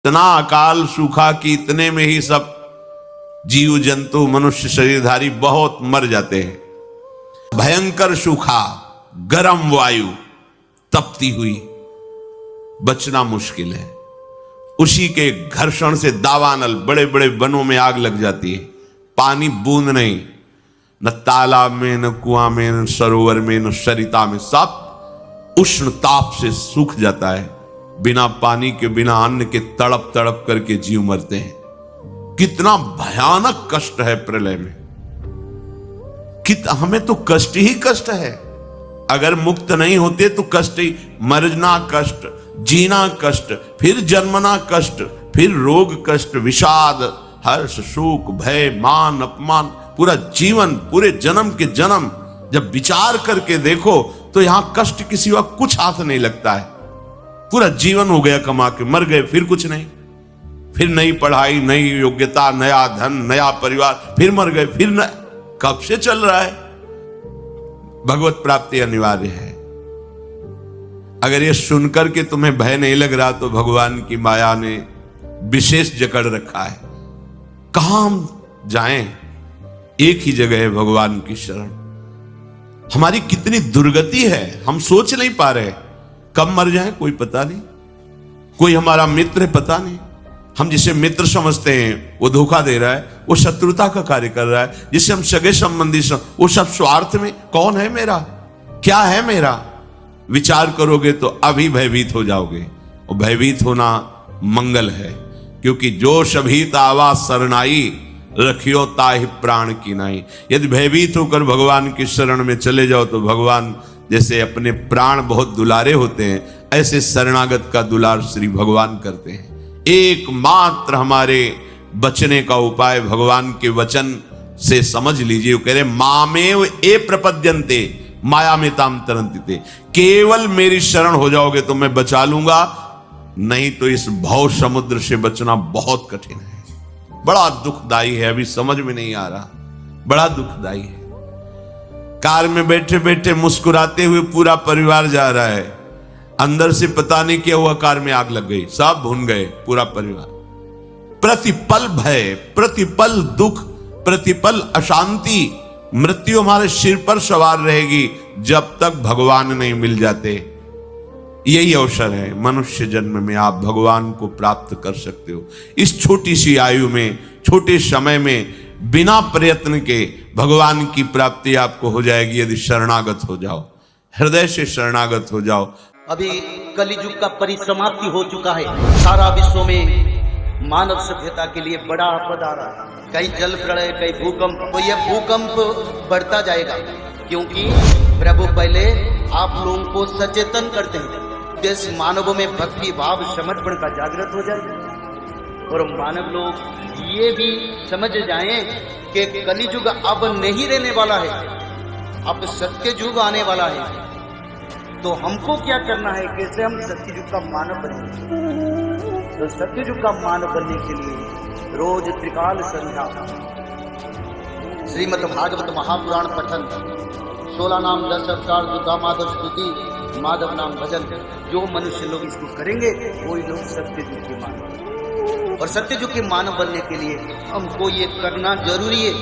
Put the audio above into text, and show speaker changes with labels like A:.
A: इतना अकाल सूखा कि इतने में ही सब जीव जंतु मनुष्य शरीरधारी बहुत मर जाते हैं। भयंकर सूखा, गर्म वायु तपती हुई, बचना मुश्किल है। उसी के घर्षण से दावानल बड़े बड़े वनों में आग लग जाती है। पानी बूंद नहीं, न तालाब में, न कुआं में, न सरोवर में, न सरिता में, सब उष्ण ताप से सूख जाता है। बिना पानी के, बिना अन्न के तड़प तड़प करके जीव मरते हैं। कितना भयानक कष्ट है प्रलय में। हमें तो कष्ट ही कष्ट है। अगर मुक्त नहीं होते तो कष्ट ही, मरना कष्ट, जीना कष्ट, फिर जन्मना कष्ट, फिर रोग कष्ट, विषाद, हर्ष, शोक, भय, मान, अपमान, पूरा जीवन, पूरे जन्म के जन्म जब विचार करके देखो तो यहां कष्ट के सिवा कुछ हाथ नहीं लगता है। पूरा जीवन हो गया कमा के, मर गए, फिर कुछ नहीं, फिर नई पढ़ाई, नई योग्यता, नया धन, नया परिवार, फिर मर गए, फिर न, कब से चल रहा है। भगवत प्राप्ति अनिवार्य है। अगर ये सुनकर के तुम्हें भय नहीं लग रहा तो भगवान की माया ने विशेष जकड़ रखा है। कहां हम जाएं? एक ही जगह है भगवान की शरण। हमारी कितनी दुर्गति है, हम सोच नहीं पा रहे। कब मर जाए कोई पता नहीं। कोई हमारा मित्र है पता नहीं। हम जिसे मित्र समझते हैं वो धोखा दे रहा है, वो शत्रुता का कार्य कर रहा है। जिसे हम सगे संबंधी वो सब स्वार्थ में। कौन है मेरा, क्या है मेरा? विचार करोगे तो अभी भयभीत हो जाओगे। और भयभीत होना मंगल है, क्योंकि जो शभीत आवा शरणाई, रखियो ताहि प्राण की नाई। यदि भयभीत होकर भगवान की शरण में चले जाओ तो भगवान जैसे अपने प्राण बहुत दुलारे होते हैं, ऐसे शरणागत का दुलार श्री भगवान करते हैं। एकमात्र हमारे बचने का उपाय भगवान के वचन से समझ लीजिए। वो कह रहे मामेव ए प्रपद्यन्ते माया में ताम तरंतिते। केवल मेरी शरण हो जाओगे तो मैं बचा लूंगा, नहीं तो इस भव समुद्र से बचना बहुत कठिन है। बड़ा दुखदाई है, अभी समझ में नहीं आ रहा, बड़ा दुखदाई है। कार में बैठे बैठे मुस्कुराते हुए पूरा परिवार जा रहा है, अंदर से पता नहीं क्या हुआ, कार में आग लग गई, सब भून गए पूरा परिवार। प्रतिपल भय, प्रतिपल दुख, प्रतिपल अशांति, मृत्यु हमारे सिर पर सवार रहेगी जब तक भगवान नहीं मिल जाते। यही अवसर है मनुष्य जन्म में, आप भगवान को प्राप्त कर सकते हो। इस छोटी सी आयु में, छोटे समय में, बिना प्रयत्न के भगवान की प्राप्ति आपको हो जाएगी यदि शरणागत हो जाओ, हृदय से शरणागत हो जाओ।
B: अभी कलियुग का परिसमाप्ति हो चुका है। सारा विश्व में मानव सभ्यता के लिए बड़ा आपद आ रहा है। कहीं जल प्रलय, कहीं भूकंप। तो यह भूकंप बढ़ता जाएगा, क्योंकि प्रभु पहले आप लोगों को सचेतन करते हैं। देश मानवों में भक्ति भाव समर्पण का जागृत हो जाए और मानव लोग ये भी समझ जाएं कि कलियुग अब नहीं रहने वाला है, अब सत्य युग आने वाला है। तो हमको क्या करना है, कैसे हम सत्ययुग का मानव बनेंगे? तो सत्ययुग का मानव बनने के लिए रोज त्रिकाल संध्या, श्रीमद् भागवत महापुराण पठन, 16 नाम 10 अवतार, दुर्गा माधव स्तुति, माधव नाम भजन, जो मनुष्य लोग इसको करेंगे वही लोग सत्ययुग के मानव। और सत्ययुग के मानव बनने के लिए हमको ये करना जरूरी है।